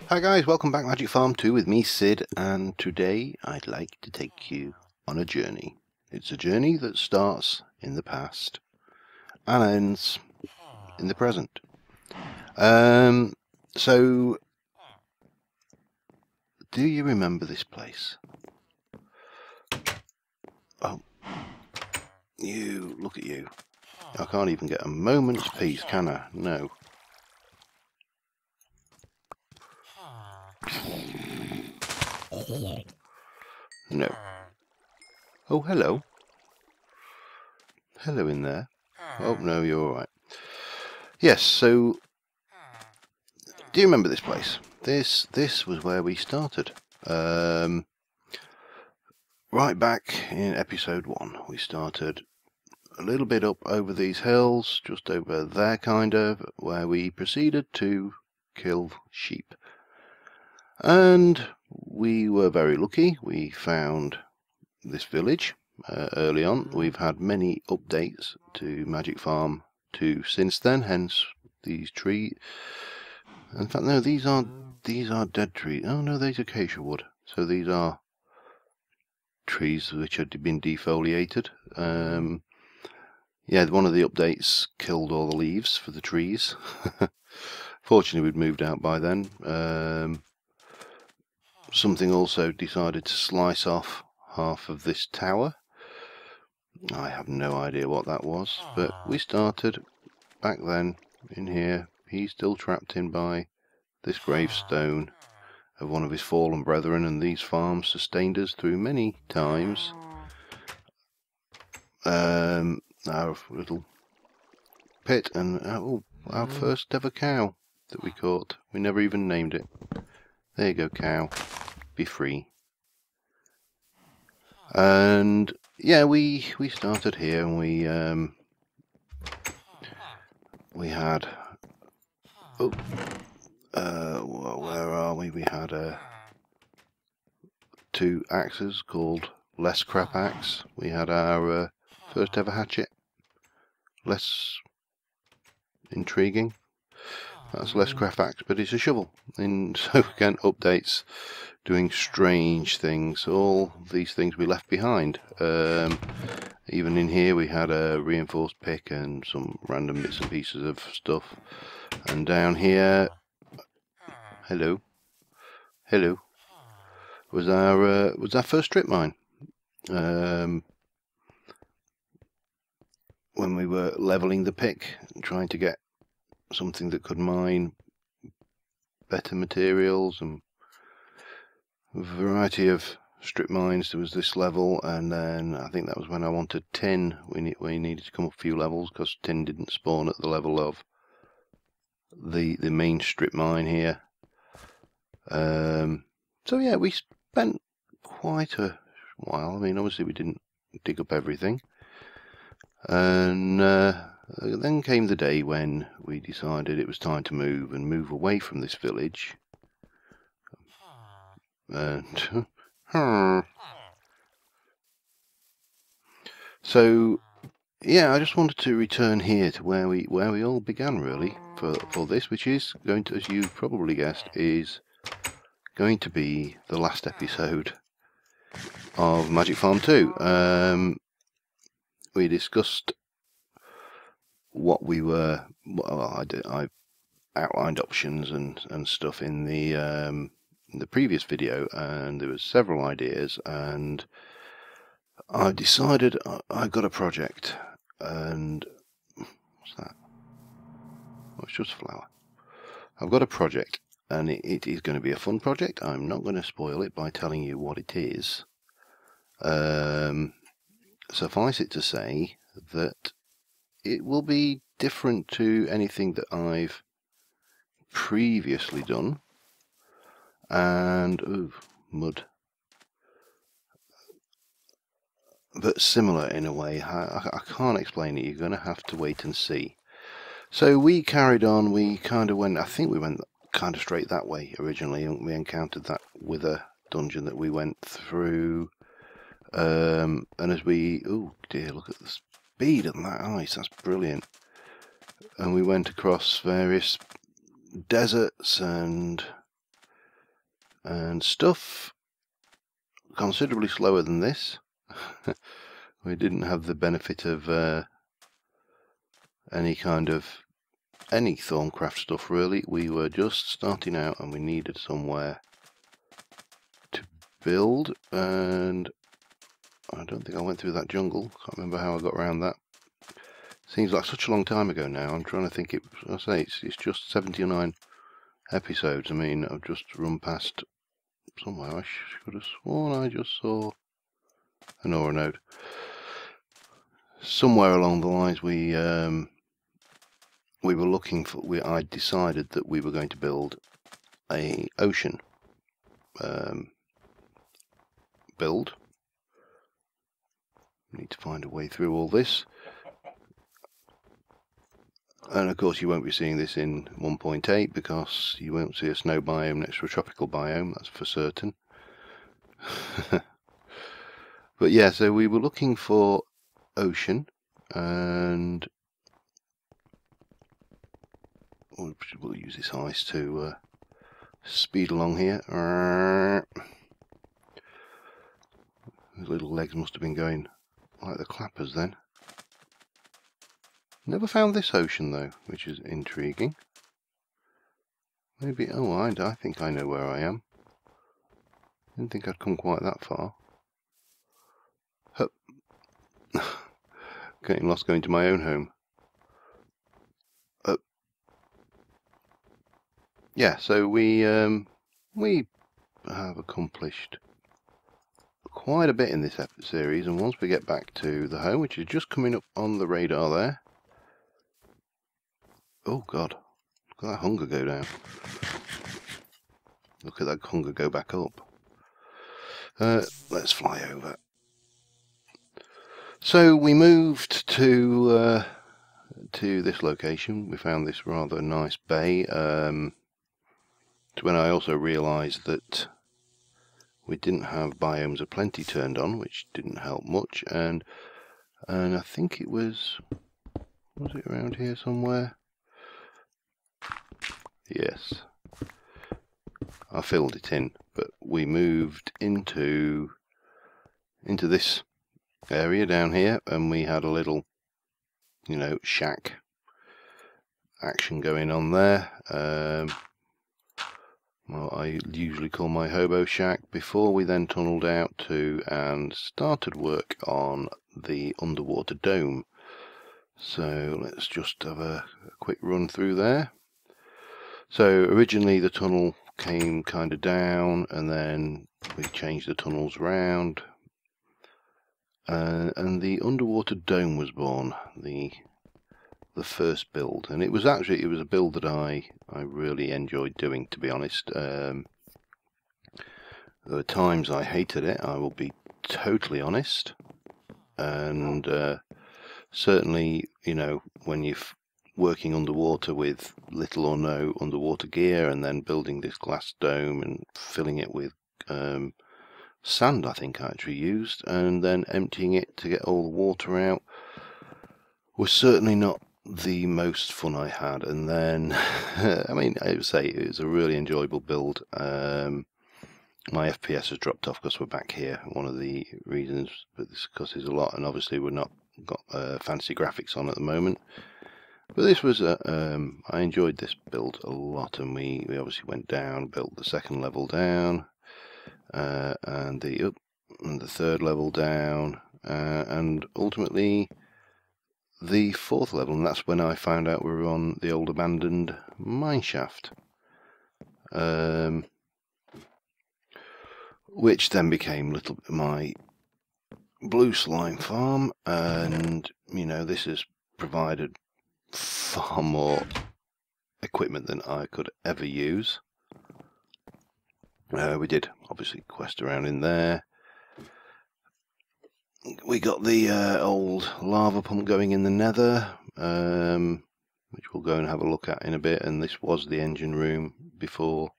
Hi guys, welcome back Magic Farm 2 with me, Sid, and today I'd like to take you on a journey. It's a journey that starts in the past and ends in the present. So, do you remember this place? Oh, look at you. I can't even get a moment's peace, can I? No. No. Oh, hello. Hello in there. Oh, no, you're alright. Yes, so, do you remember this place? This was where we started. Right back in episode 1, we started a little bit up over these hills, just over there kind of, where we proceeded to kill sheep. And we were very lucky. We found this village early on. We've had many updates to Magic Farm 2 since then, hence these trees. In fact, no, these are dead trees. Oh no, these are acacia wood. So these are trees which had been defoliated. Yeah, one of the updates killed all the leaves for the trees. Fortunately, we'd moved out by then. Something also decided to slice off half of this tower. I have no idea what that was, but we started back then in here. He's still trapped in by this gravestone of one of his fallen brethren, and these farms sustained us through many times. Our little pit and our first ever cow that we caught. We never even named it. There you go, cow. Be free. And yeah, we started here, and we had where are we? We had 2 axes called Less Crap Axe. We had our first ever hatchet. Less intriguing. That's Less Crap Axe, but it's a shovel. And so again, updates doing strange things. All these things we left behind. Even in here we had a reinforced pick and some random bits and pieces of stuff. And down here, hello, was our first strip mine. When we were leveling the pick and trying to get something that could mine better materials and a variety of strip mines, there was this level, and then I think that was when I wanted tin. We needed to come up a few levels because tin didn't spawn at the level of the main strip mine here. So yeah, we spent quite a while. I mean, obviously we didn't dig up everything. And then came the day when we decided it was time to move away from this village. And so yeah, I just wanted to return here to where we all began, really, for this, which is going to, as you probably guessed, is going to be the last episode of Magic Farm 2. We discussed what we were. Well, I outlined options and stuff in the previous video, and there was several ideas, and I decided I got a project. And what's that? Oh, it's just a flower. I've got a project, and it is going to be a fun project. I'm not going to spoil it by telling you what it is. Suffice it to say that it will be different to anything that I've previously done. And mud, but similar in a way. I can't explain it. You're going to have to wait and see. So we carried on. We kind of went. I think we went kind of straight that way originally, and we encountered that wither dungeon that we went through. And as we, oh dear, look at the speed of that ice. That's brilliant. And we went across various deserts and and stuff considerably slower than this. We didn't have the benefit of any Thorncraft stuff really. We were just starting out and we needed somewhere to build, and I don't think I went through that jungle. Can't remember how I got around that. Seems like such a long time ago now. I'm trying to think. I say it's just 79 episodes. I mean, I've just run past somewhere. I should have sworn I just saw an ore node. Somewhere along the lines we were looking for. I decided that we were going to build a ocean build. Need to find a way through all this, and of course you won't be seeing this in 1.8 because you won't see a snow biome next to a tropical biome, that's for certain. But yeah, so we were looking for ocean, and we'll use this ice to speed along here. His little legs must have been going like the clappers then. Never found this ocean though, which is intriguing. Maybe, oh, I think I know where I am. Didn't think I'd come quite that far. Hup. Getting lost going to my own home. Yeah, so we have accomplished quite a bit in this series, and once we get back to the home, which is just coming up on the radar there. Oh god, look at that hunger go down. Look at that hunger go back up. Let's fly over. So we moved to this location. We found this rather nice bay. It's when I also realised that we didn't have biomes of plenty turned on, which didn't help much. And I think it was it around here somewhere? Yes, I filled it in, but we moved into this area down here, and we had a little, shack action going on there. Well, I usually call my hobo shack, before we then tunneled out to and started work on the underwater dome. So let's just have a quick run through there. So originally the tunnel came kind of down, and then we changed the tunnels round, and the underwater dome was born, the first build, and it was a build that I really enjoyed doing, to be honest. There were times I hated it, I will be totally honest, and certainly, when you're working underwater with little or no underwater gear, and then building this glass dome and filling it with sand, I think I actually used, and then emptying it to get all the water out, was certainly not the most fun I had. And then I mean, I would say it was a really enjoyable build. My FPS has dropped off because we're back here. One of the reasons, but this causes a lot, and obviously we're not got fancy graphics on at the moment. But this was I enjoyed this build a lot, and we obviously went down, built the second level down, and the third level down, and ultimately the fourth level, and that's when I found out we were on the old abandoned mine shaft, which then became my blue slime farm, and this has provided far more equipment than I could ever use. We did obviously quest around in there. We got the old lava pump going in the nether, which we'll go and have a look at in a bit, and this was the engine room before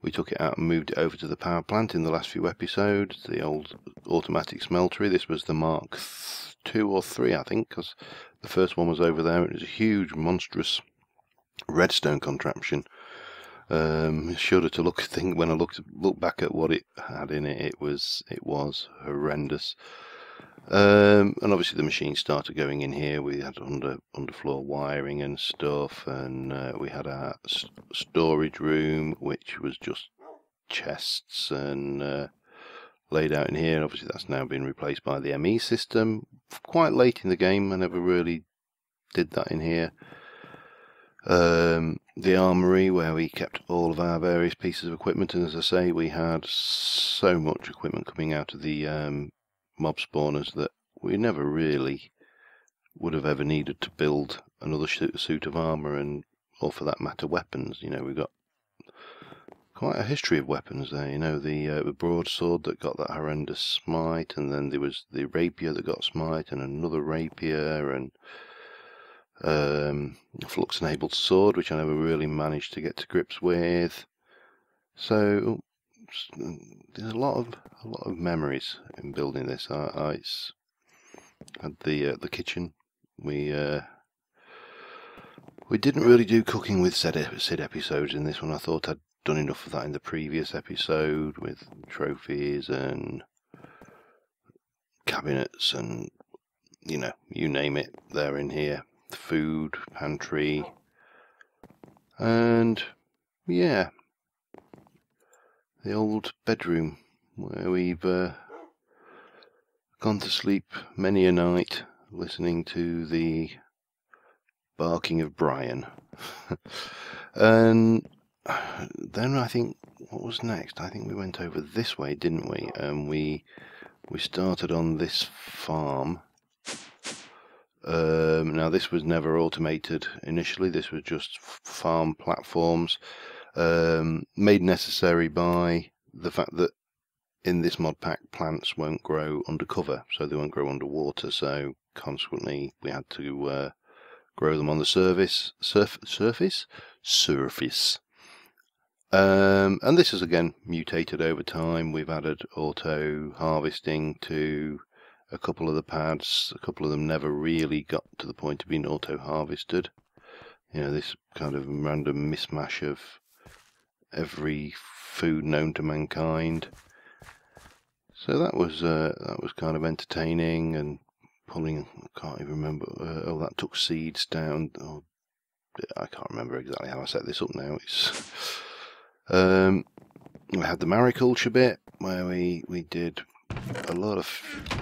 we took it out and moved it over to the power plant in the last few episodes, the old automatic smeltery. This was the Mark 2 or 3, I think, because the first one was over there. It was a huge, monstrous redstone contraption. Shudder to think when I look back at what it had in it. It was horrendous. And obviously the machine started going in here. We had underfloor wiring and stuff, and we had our storage room, which was just chests and laid out in here. And obviously that's now been replaced by the ME system. Quite late in the game, I never really did that in here. The armory, where we kept all of our various pieces of equipment, and as I say, we had so much equipment coming out of the mob spawners that we never really would have ever needed to build another suit of armor, and or for that matter weapons. You know, we've got quite a history of weapons there. You know, the broadsword that got that horrendous smite, and then there was the rapier that got smite, and another rapier, and flux enabled sword, which I never really managed to get to grips with. So there's a lot of memories in building this. I had the kitchen. We didn't really do cooking with said episodes in this one. I thought I'd done enough of that in the previous episode with trophies and cabinets and, you know, you name it, they're in here. Food pantry, and yeah, the old bedroom where we've gone to sleep many a night listening to the barking of Brian. And then I think, what was next? I think we went over this way, didn't we? And we started on this farm. Now this was never automated initially. This was just farm platforms, made necessary by the fact that in this mod pack plants won't grow undercover, so they won't grow underwater. So consequently, we had to grow them on the surface. And this is again mutated over time. We've added auto harvesting to a couple of the pads. A couple of them never really got to the point of being auto harvested. You know, this kind of random mismatch of every food known to mankind. So that was kind of entertaining, and pulling, I can't even remember. Oh, that took seeds down. Oh, I can't remember exactly how I set this up now. It's we had the mariculture bit where we did a lot of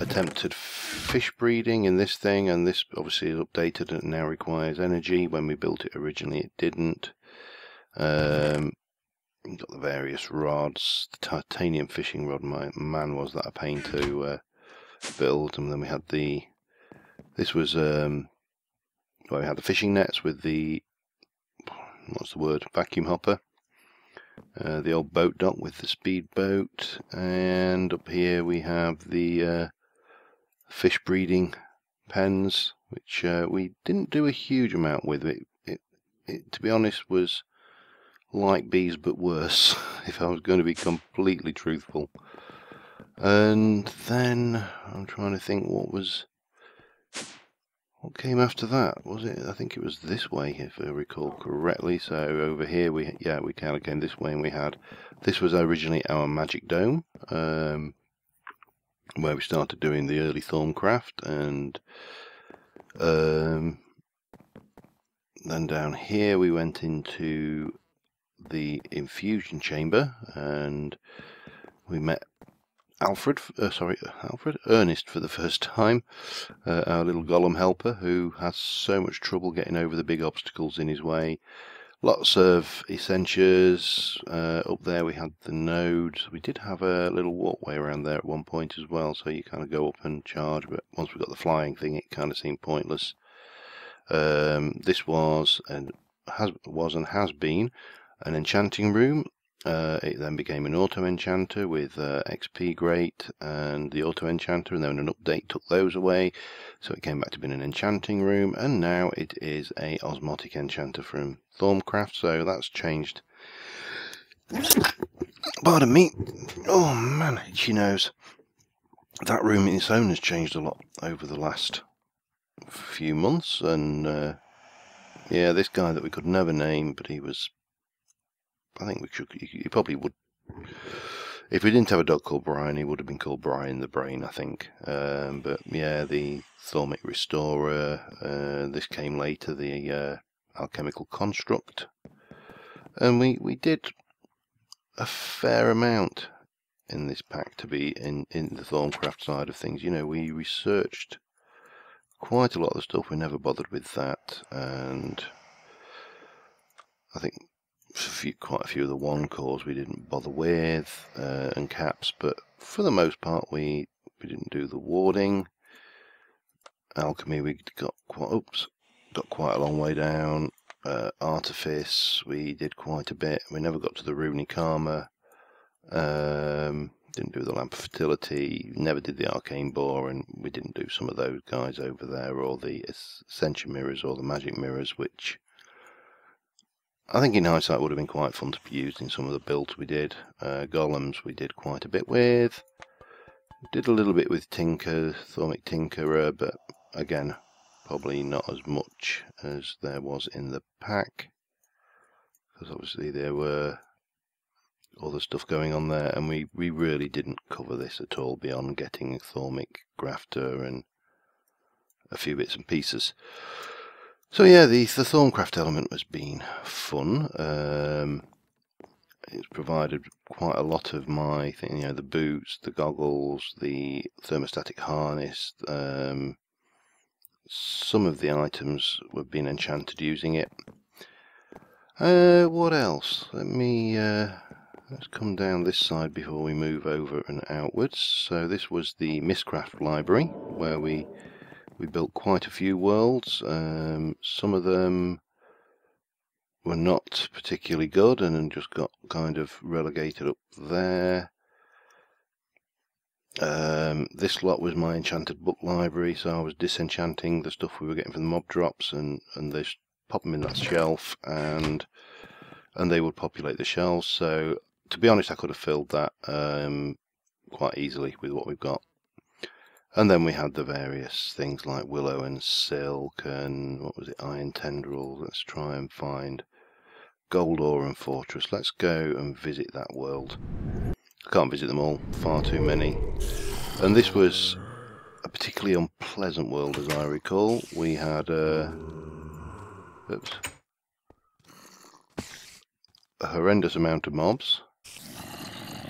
attempted fish breeding in this thing, and this obviously is updated and now requires energy. When we built it originally, it didn't. You've got the various rods. The titanium fishing rod, man, was that a pain to build. And then we had this was well, we had the fishing nets with the, what's the word, vacuum hopper. The old boat dock with the speedboat, and up here we have the fish breeding pens, which we didn't do a huge amount with. It to be honest was like bees but worse, if I was going to be completely truthful. And then I'm trying to think what came after that. Was it? I think it was this way, if I recall correctly. So over here we kind of came this way, and we had, this was originally our magic dome, where we started doing the early Thorncraft, and then down here we went into the infusion chamber, and we met Ernest for the first time, our little golem helper, who has so much trouble getting over the big obstacles in his way. Lots of essentials. Up there we had the nodes. We did have a little walkway around there at one point as well, so you kind of go up and charge, but once we got the flying thing, it kind of seemed pointless. This was and has been an enchanting room. It then became an auto enchanter with XP Great and the auto enchanter, and then an update took those away, so it came back to being an enchanting room, and now it is a osmotic enchanter from Thorncraft. So that's changed. Pardon me. Oh man, itchy nose. That room in its own has changed a lot over the last few months, and yeah, this guy that we could never name, but he was I think we should. You probably would. If we didn't have a dog called Brian, he would have been called Brian the Brain, I think. But yeah, the Thormic Restorer. This came later, the Alchemical Construct, and we did a fair amount in this pack to be in the Thorncraft side of things. You know, we researched quite a lot of the stuff. We never bothered with that, and I think quite a few of the one cores we didn't bother with, and caps, but for the most part we didn't do the warding. Alchemy we got quite a long way down. Artifice we did quite a bit. We never got to the runic armor. Didn't do the Lamp of Fertility, never did the Arcane Boar, and we didn't do some of those guys over there, or the Ascension Mirrors or the Magic Mirrors, which I think in hindsight would have been quite fun to be used in some of the builds we did. Golems we did quite a bit with. Did a little bit with Thormic Tinkerer, but again, probably not as much as there was in the pack, because obviously there were other stuff going on there, and we really didn't cover this at all beyond getting a Thormic Grafter and a few bits and pieces. So yeah, the Thorncraft element has been fun. It's provided quite a lot of my thing, you know, the boots, the goggles, the thermostatic harness. Some of the items have been enchanted using it. What else? Let's come down this side before we move over and outwards. So this was the Mistcraft library, where we built quite a few worlds. Some of them were not particularly good and just got kind of relegated up there. This lot was my enchanted book library, so I was disenchanting the stuff we were getting from the mob drops, and they pop them in that shelf, and they would populate the shelves. So to be honest, I could have filled that quite easily with what we've got. And then we had the various things like willow and silk and what was it, iron tendrils. Let's try and find gold ore and fortress. Let's go and visit that world. I can't visit them all, far too many. And this was a particularly unpleasant world, as I recall. We had a horrendous amount of mobs,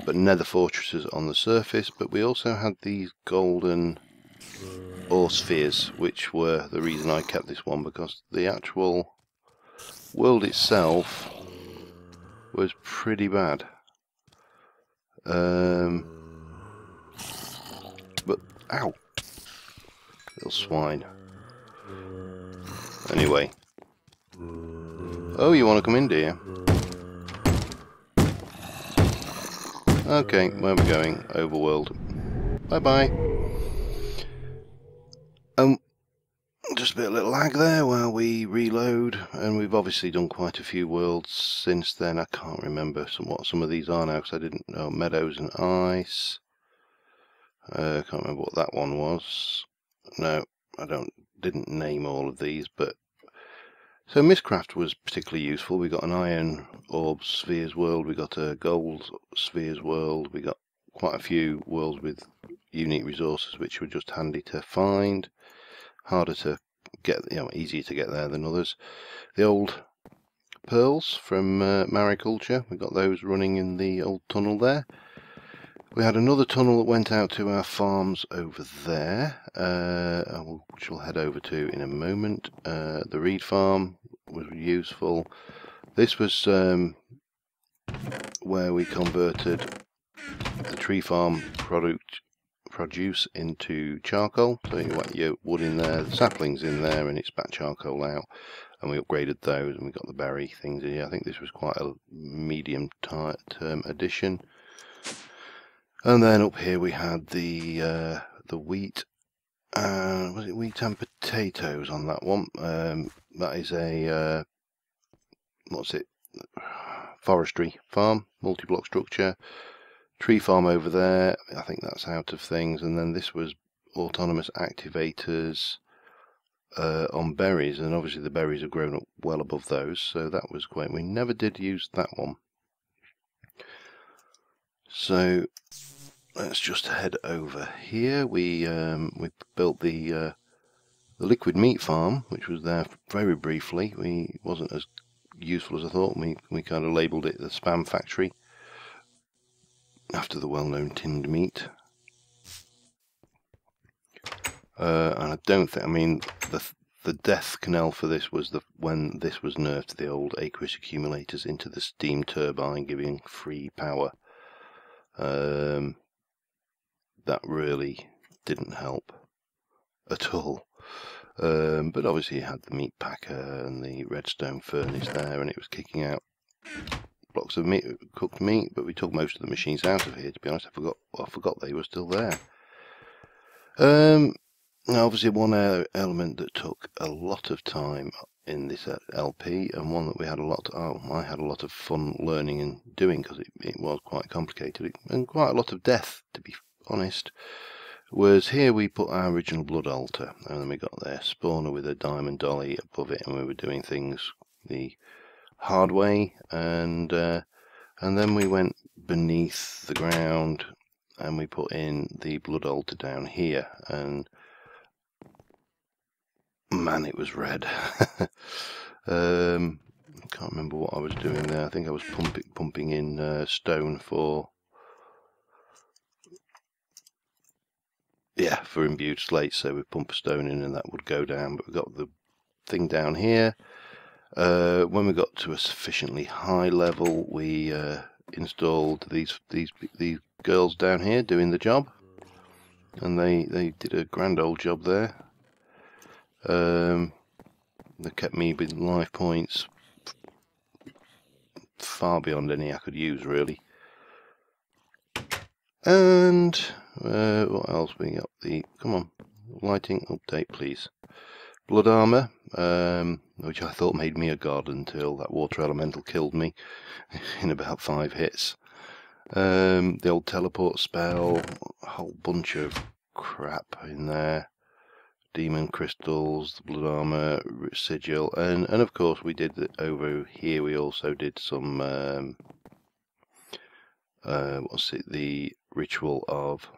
but nether fortresses on the surface. But we also had these golden ore spheres, which were the reason I kept this one, because the actual world itself was pretty bad. But ow, little swine. Anyway, oh, you want to come in, do you? Okay, where are we going? Overworld. Bye bye. Just a bit of little lag there while we reload, and we've obviously done quite a few worlds since then. I can't remember what some of these are now, because I didn't know. Meadows and Ice. I can't remember what that one was. No, I didn't name all of these, but so Mistcraft was particularly useful. We got an iron orb spheres world, we got a gold spheres world, we got quite a few worlds with unique resources which were just handy to find. Harder to get, you know, easier to get there than others. The old pearls from mariculture, we got those running in the old tunnel there. We had another tunnel that went out to our farms over there, which we'll head over to in a moment. The reed farm was useful. This was where we converted the tree farm produce into charcoal. So you wet your wood in there, the saplings in there, and it spat charcoal out. And we upgraded those, and we got the berry things in here. I think this was quite a medium term addition. And then up here we had the wheat. Was it wheat and potatoes on that one? That is a what's it? Forestry farm, multi-block structure. Tree farm over there, I think that's out of things, and then this was autonomous activators on berries, and obviously the berries have grown up well above those, so that was great. We never did use that one. So let's just head over here. We built the liquid meat farm, which was there very briefly. We wasn't as useful as I thought. We kind of labelled it the spam factory after the well-known tinned meat. And I don't think, I mean, the death knell for this was when this was nerfed to the old aqueous accumulators into the steam turbine, giving free power. That really didn't help at all. But obviously you had the meat packer and the redstone furnace there, and it was kicking out blocks of meat, cooked meat. But we took most of the machines out of here. To be honest, I forgot they were still there. Now, obviously, one element that took a lot of time in this LP, and one that we had I had a lot of fun learning and doing, because it was quite complicated and quite a lot of death, to be honest, was here we put our original blood altar, and then we got their spawner with a diamond dolly above it, and we were doing things the hard way, and then we went beneath the ground and we put in the blood altar down here, and man, it was red. Can't remember what I was doing there. I think I was pumping in stone for imbued slates. So we pump a stone in and that would go down. But we got the thing down here. When we got to a sufficiently high level, we installed these girls down here doing the job, and they did a grand old job there. They kept me with life points far beyond any I could use, really. And what else? We got come on, lighting update, please. Blood armor, which I thought made me a god until that water elemental killed me in about 5 hits. The old teleport spell, a whole bunch of crap in there. Demon crystals, the blood armor, sigil, and of course we did over here. We also did some the ritual of,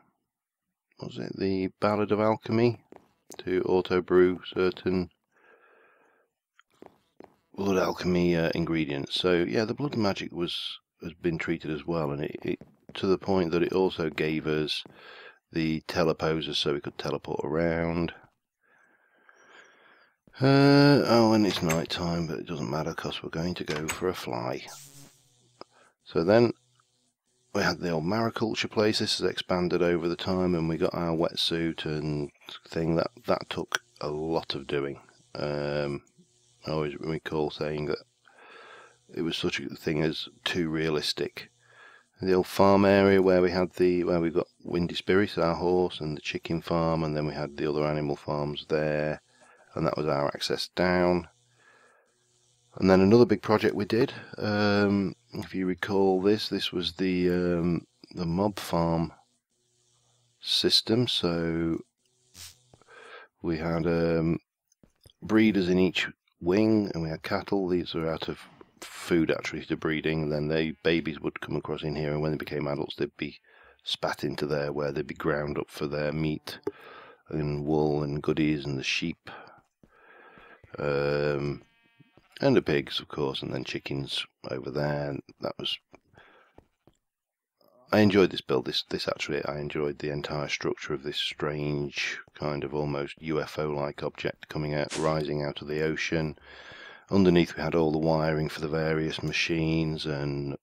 the Ballad of Alchemy, to auto brew certain blood alchemy ingredients. So yeah, the blood magic has been treated as well, and it to the point that it also gave us the teleposers, so we could teleport around. And it's night time, but it doesn't matter because we're going to go for a fly. So then we had the old mariculture place. This has expanded over the time, and we got our wetsuit and thing. That took a lot of doing. I always recall saying that it was such a thing as too realistic. The old farm area where we got Windy Spirits, our horse, and the chicken farm, and then we had the other animal farms there. And that was our access down. And then another big project we did, if you recall this was the mob farm system. So we had breeders in each wing, and we had cattle. These are out of food actually to breeding, and then babies would come across in here, and when they became adults they'd be spat into there, where they'd be ground up for their meat and wool and goodies, and the sheep. And the pigs, of course, and then chickens over there. And I enjoyed this build. This actually, I enjoyed the entire structure of this strange kind of almost UFO-like object rising out of the ocean. Underneath we had all the wiring for the various machines and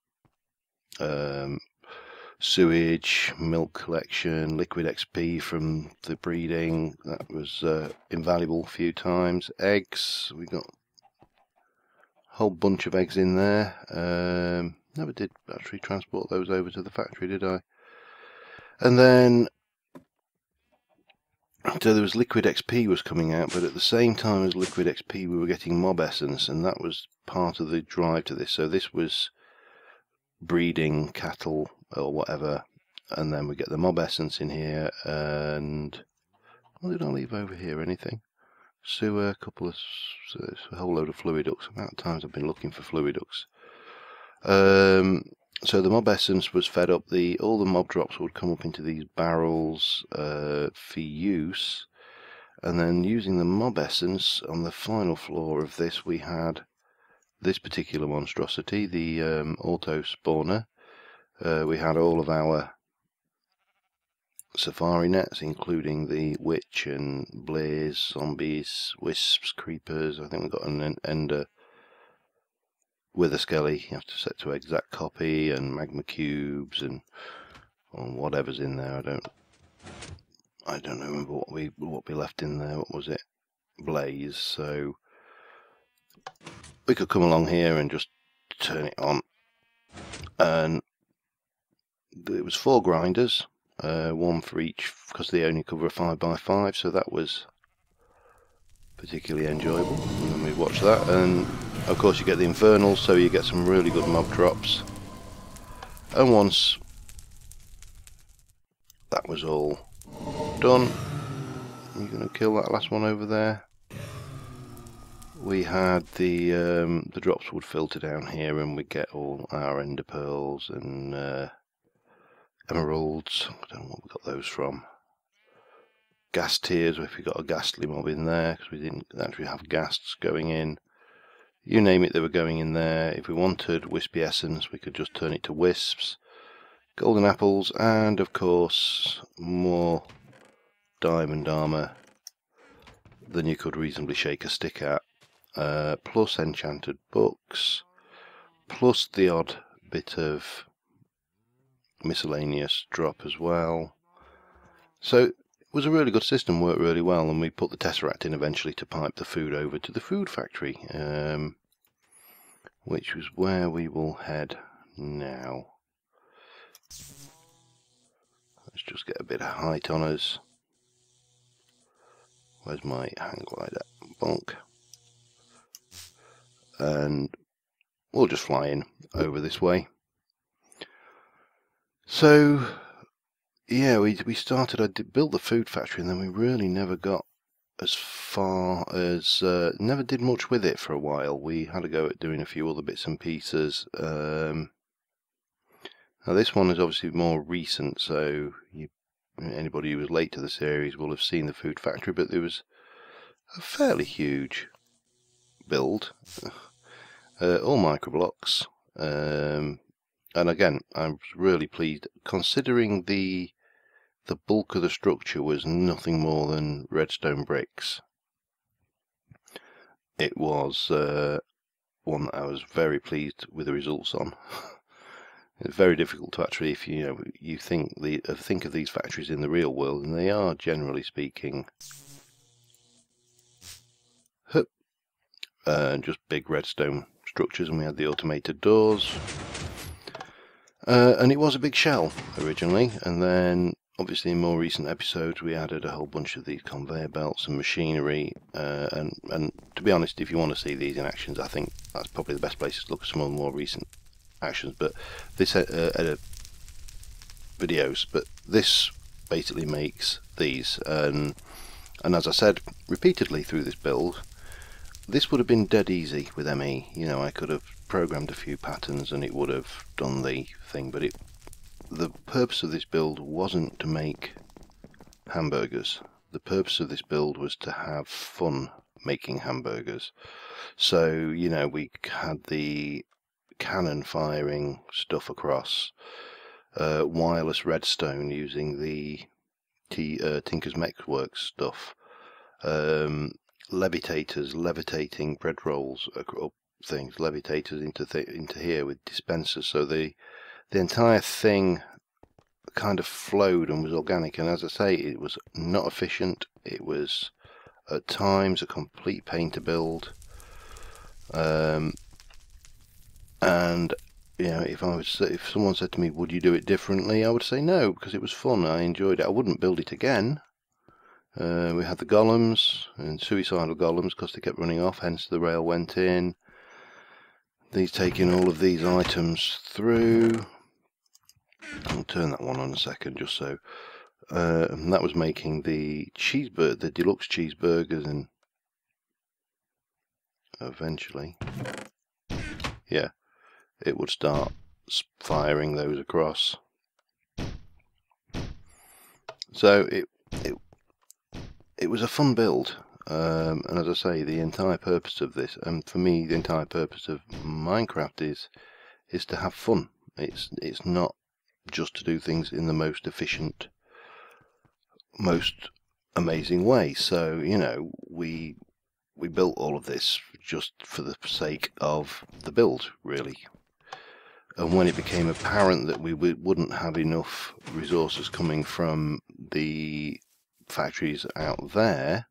sewage, milk collection, liquid XP from the breeding. That was invaluable a few times. Eggs, we got a whole bunch of eggs in there. Never did actually transport those over to the factory, did I? And then so there was liquid XP was coming out, but at the same time as liquid XP we were getting mob essence, and that was part of the drive to this. So this was breeding cattle or whatever, and then we get the mob essence in here. And what did I leave over here? Anything? Sewer, a whole load of fluiducts. Amount of times I've been looking for fluiducts. So the mob essence was fed up. All the mob drops would come up into these barrels for use, and then using the mob essence on the final floor of this, we had this particular monstrosity, the auto spawner. We had all of our safari nets, including the witch and blaze, zombies, wisps, creepers. I think we've got an ender with a skelly. You have to set to exact copy, and magma cubes and whatever's in there. I don't remember what we left in there. What was it? Blaze. So we could come along here and just turn it on, and it was 4 grinders, one for each, because they only cover a 5x5, so that was particularly enjoyable. And then we watched that, and of course you get the infernals, so you get some really good mob drops. And once that was all done, you're going to kill that last one over there. We had the drops would filter down here, and we get all our ender pearls and emeralds. I don't know what we got those from. Gas tiers, if we got a ghastly mob in there, because we didn't actually have ghasts going in. You name it, they were going in there. If we wanted wispy essence, we could just turn it to wisps. Golden apples, and of course more diamond armor than you could reasonably shake a stick at. Plus enchanted books, plus the odd bit of miscellaneous drop as well. So it was a really good system, worked really well, and we put the tesseract in eventually to pipe the food over to the food factory, which was where we will head now. Let's just get a bit of height on us. Where's my hang glider? Bonk. And we'll just fly in over this way. So yeah, we started, I built the food factory, and then we really never got as far as, never did much with it for a while. We had to go at doing a few other bits and pieces. Now this one is obviously more recent, so anybody who was late to the series will have seen the food factory, but there was a fairly huge build, all microblocks, and again, I was really pleased, considering the bulk of the structure was nothing more than redstone bricks. It was one that I was very pleased with the results on. It's very difficult to actually, if you think of these factories in the real world, and they are, generally speaking, just big redstone structures. And we had the automated doors, and it was a big shell originally, and then obviously in more recent episodes we added a whole bunch of these conveyor belts and machinery, and to be honest, if you want to see these in actions, I think that's probably the best place to look at some of the more recent actions. But this videos, but this basically makes these, and as I said repeatedly through this build, this would have been dead easy with ME. I could have programmed a few patterns and it would have done the thing, but the purpose of this build wasn't to make hamburgers. The purpose of this build was to have fun making hamburgers. So, we had the cannon firing stuff across, wireless redstone using the Tinker's Mechworks stuff, levitators levitating bread rolls up things, levitators into here with dispensers, so the entire thing kind of flowed and was organic. And as I say, it was not efficient. It was at times a complete pain to build, and if someone said to me, would you do it differently, I would say no, because it was fun. I enjoyed it. I wouldn't build it again. We had the golems, and suicidal golems, because they kept running off, hence the rail went in. These taking all of these items through. I'll turn that one on a second, just so. And that was making the deluxe cheeseburgers, and eventually, yeah, it would start firing those across. So it was a fun build, and as I say, the entire purpose of this, and for me the entire purpose of Minecraft is to have fun. It's not just to do things in the most efficient, most amazing way. So, you know, we built all of this just for the sake of the build, really. And when it became apparent that we wouldn't have enough resources coming from the factories out there,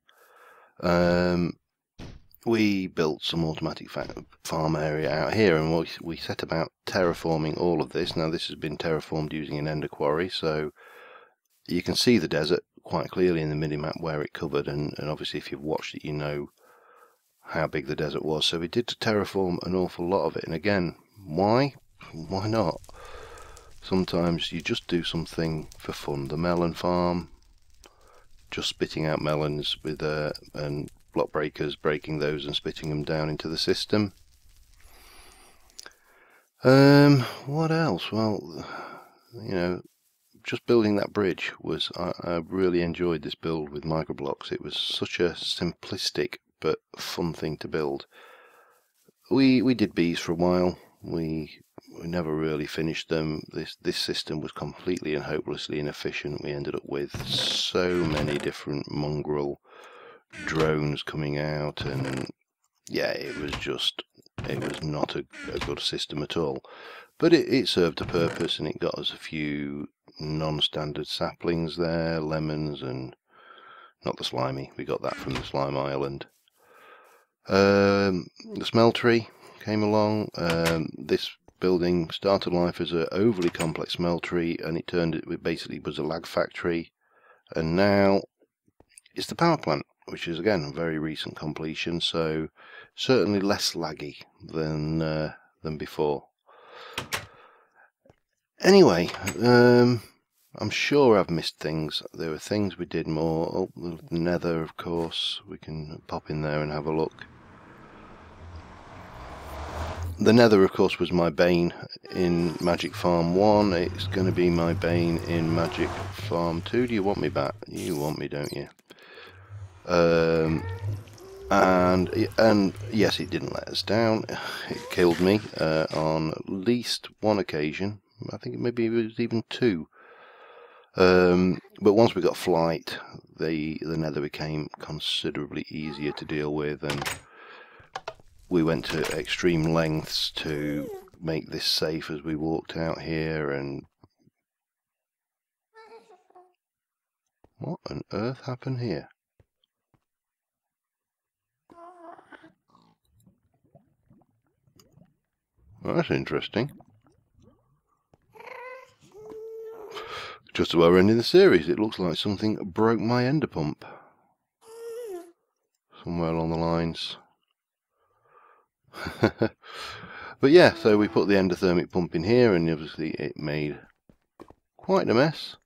we built some automatic farm area out here, and we set about terraforming all of this. Now this has been terraformed using an ender quarry, so you can see the desert quite clearly in the minimap where it covered, and obviously if you've watched it you know how big the desert was. So we did terraform an awful lot of it, and again, why not? Sometimes you just do something for fun. The melon farm, just spitting out melons with and block breakers, breaking those and spitting them down into the system. What else? Well, you know, just building that bridge was, I really enjoyed this build with microblocks. It was such a simplistic but fun thing to build. We did bees for a while. We never really finished them. This system was completely and hopelessly inefficient. We ended up with so many different mongrel drones coming out, and yeah, it was not a good system at all. But it served a purpose, and it got us a few non-standard saplings there, lemons, and not the slimy. We got that from the slime island. The smeltery came along. This building started life as an overly complex smeltery, and it basically was a lag factory, and now it's the power plant, which is again a very recent completion, so certainly less laggy than before. Anyway, I'm sure I've missed things. There were things we did more. Oh, the nether, of course. We can pop in there and have a look. The nether, of course, was my bane in Magic Farm 1. It's going to be my bane in Magic Farm 2. Do you want me back? You want me, don't you? And yes, it didn't let us down. It killed me on at least one occasion. I think maybe it was even two. But once we got flight, the nether became considerably easier to deal with, and we went to extreme lengths to make this safe as we walked out here. And what on earth happened here? Well, that's interesting. Just about ending the series, it looks like something broke my ender pump somewhere along the lines. But yeah, so we put the endothermic pump in here, and obviously it made quite a mess.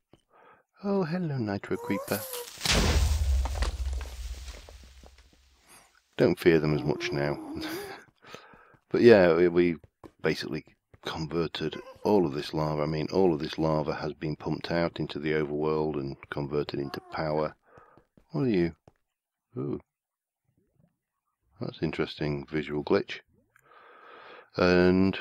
Oh, hello, Nitro Creeper. Don't fear them as much now. But yeah, we basically converted all of this lava. I mean, all of this lava has been pumped out into the overworld and converted into power. What are you? Ooh. That's interesting visual glitch. And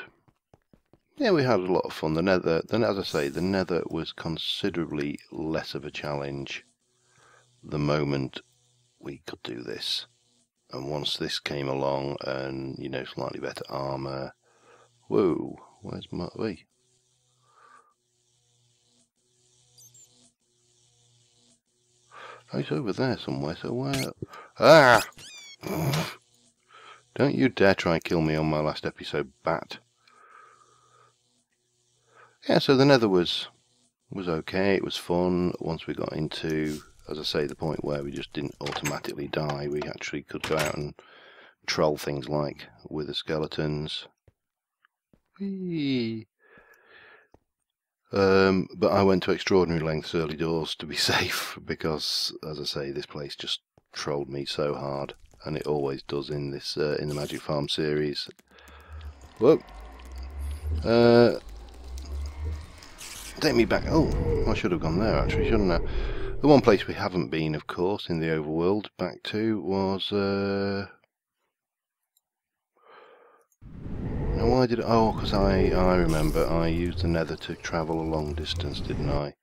yeah, we had a lot of fun. The nether, then as I say, the nether was considerably less of a challenge the moment we could do this. And once this came along, and you know, slightly better armor. Whoa, where's my way? Oh, it's over there somewhere. So where? Ah! Don't you dare try and kill me on my last episode, bat. Yeah, so the nether was okay. It was fun. Once we got into, as I say, the point where we just didn't automatically die, we actually could go out and troll things like with the skeletons. Whee! But I went to extraordinary lengths early doors to be safe, because, as I say, this place just trolled me so hard, and it always does in this in the Magic Farm series. Whoa! take me back. Oh, I should have gone there actually, shouldn't I? The one place we haven't been, of course, in the overworld back to was now why did oh, because I remember I used the nether to travel a long distance, didn't I?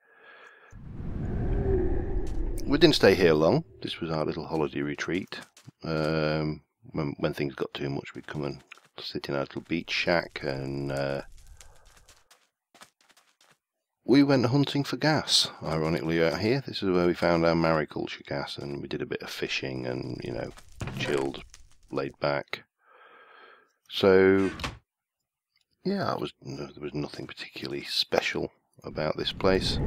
We didn't stay here long. This was our little holiday retreat. When things got too much, we'd come and sit in our little beach shack, and we went hunting for gas, ironically, out here. This is where we found our mariculture gas, and we did a bit of fishing and, you know, chilled, laid back. So, yeah, there was nothing particularly special about this place.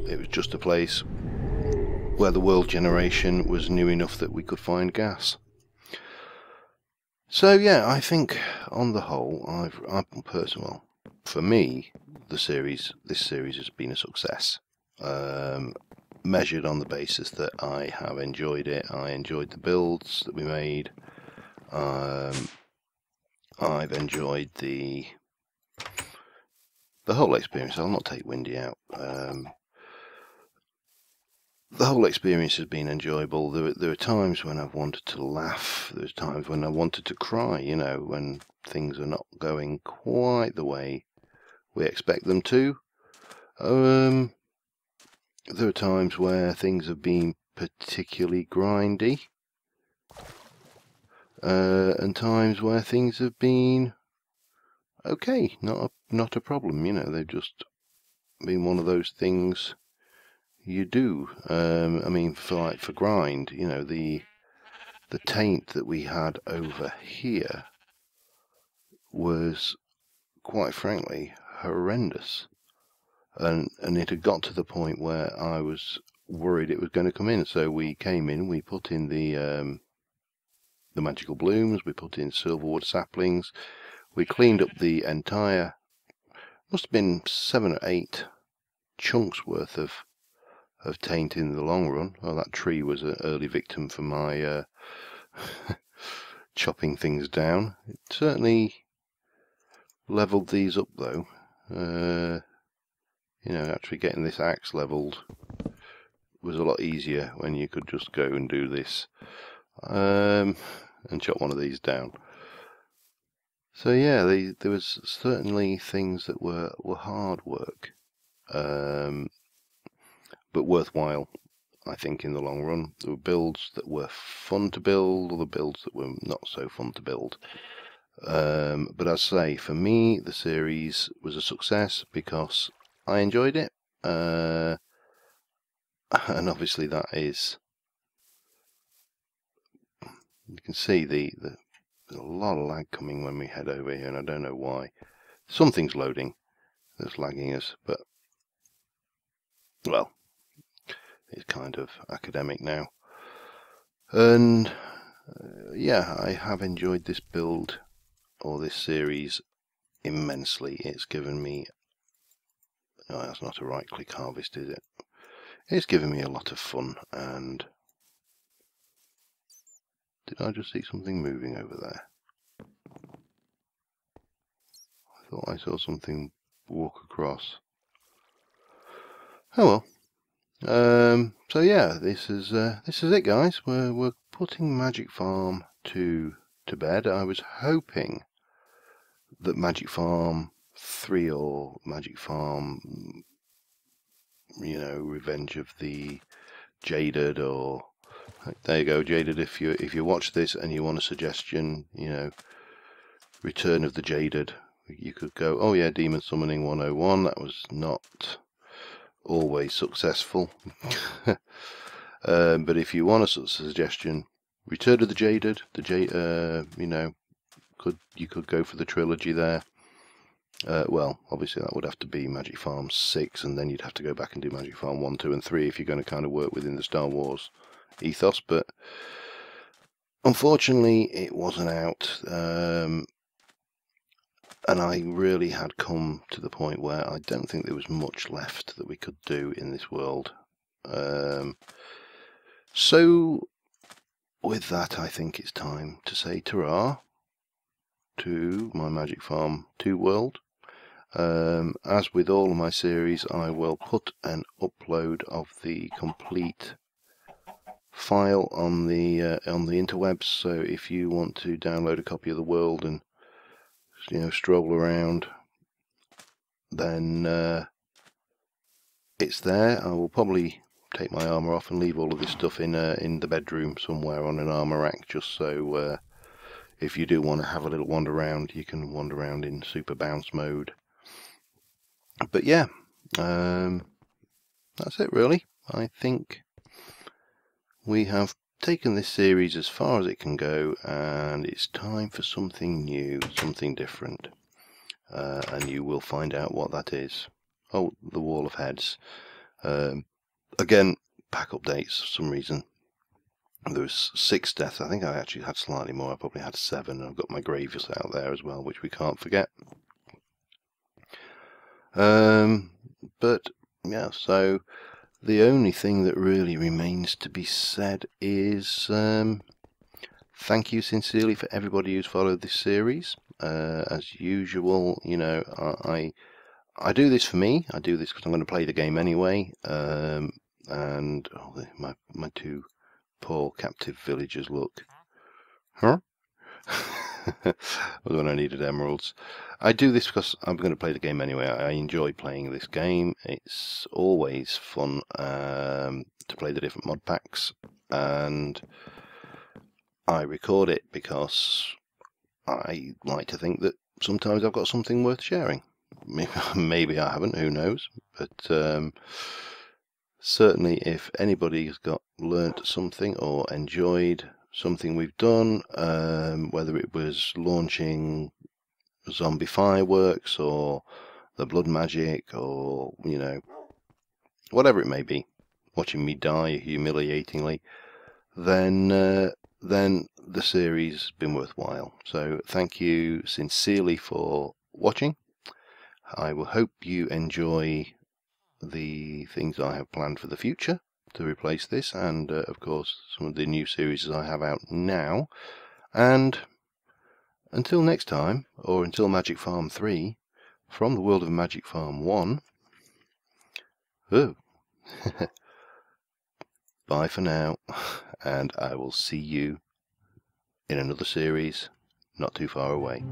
It was just a place where the world generation was new enough that we could find gas. So yeah, I think on the whole, I'm personal. For me, this series has been a success. Measured on the basis that I have enjoyed it. I enjoyed the builds that we made. I've enjoyed the whole experience. I'll not take Windy out. The whole experience has been enjoyable. There are times when I've wanted to laugh. There's times when I wanted to cry, you know, when things are not going quite the way we expect them to. There are times where things have been particularly grindy. And times where things have been okay, not a problem, you know, they've just been one of those things you do. I mean, for grind, you know, the taint that we had over here was, quite frankly, horrendous, and it had got to the point where I was worried it was going to come in. So we came in, we put in the magical blooms, we put in silverwood saplings, we cleaned up the entire, must have been 7 or 8 chunks worth of taint in the long run. Oh, that tree was an early victim for my chopping things down. It certainly leveled these up though. You know, actually getting this axe leveled was a lot easier when you could just go and do this and chop one of these down. So yeah, there was certainly things that were hard work, but worthwhile, I think, in the long run. There were builds that were fun to build, other builds that were not so fun to build. But as I say, for me, the series was a success because I enjoyed it, and obviously that is, you can see there's a lot of lag coming when we head over here, and I don't know why. Something's loading that's lagging us, but, well, it's kind of academic now. And yeah, I have enjoyed this build, or this series, immensely. It's given me, no, that's not a right click harvest, is it? It's given me a lot of fun. And did I just see something moving over there? I thought I saw something walk across. Oh well. So yeah, this is it, guys. We're putting Magic Farm to bed. I was hoping that Magic Farm 3 or Magic Farm, you know, Revenge of the Jaded, or there you go, Jaded. If you watch this and you want a suggestion, you know, Return of the Jaded, you could go, oh yeah, Demon Summoning 101. That was not always successful. But if you want a suggestion, Return of the Jaded, you know, you could go for the trilogy there. Well, obviously that would have to be Magic Farm 6, and then you'd have to go back and do Magic Farm 1, 2 and 3 if you're going to kind of work within the Star Wars ethos, but unfortunately it wasn't out, and I really had come to the point where I don't think there was much left that we could do in this world. So with that, I think it's time to say ta-ra to my Magic Farm 2 world. As with all of my series, I will put an upload of the complete file on the interwebs. So if you want to download a copy of the world and stroll around, then it's there. I will probably take my armor off and leave all of this stuff in the bedroom somewhere on an armor rack, just so if you do want to have a little wander around, you can wander around in super bounce mode. But yeah, that's it really. I think we have taken this series as far as it can go, and it's time for something new, something different, and you will find out what that is. Oh, the wall of heads. Again, pack updates for some reason. There was 6 deaths. I think I actually had slightly more. I probably had 7. I've got my graves out there as well, which we can't forget. But yeah, so the only thing that really remains to be said is thank you sincerely for everybody who's followed this series. As usual, I do this for me. I do this because I'm going to play the game anyway. And oh, my 2 poor captive villagers, look. Huh? When I needed emeralds. I do this because I'm going to play the game anyway. I enjoy playing this game. It's always fun to play the different mod packs, and I record it because I like to think that sometimes I've got something worth sharing. Maybe I haven't, who knows, but certainly if anybody has learnt something or enjoyed something we've done, whether it was launching zombie fireworks or the blood magic, or whatever it may be, watching me die humiliatingly, then the series has been worthwhile. So thank you sincerely for watching. I will hope you enjoy the things I have planned for the future to replace this, and of course some of the new series I have out now. And until next time, or until Magic Farm 3, from the world of Magic Farm 1, oh, bye for now, and I will see you in another series not too far away.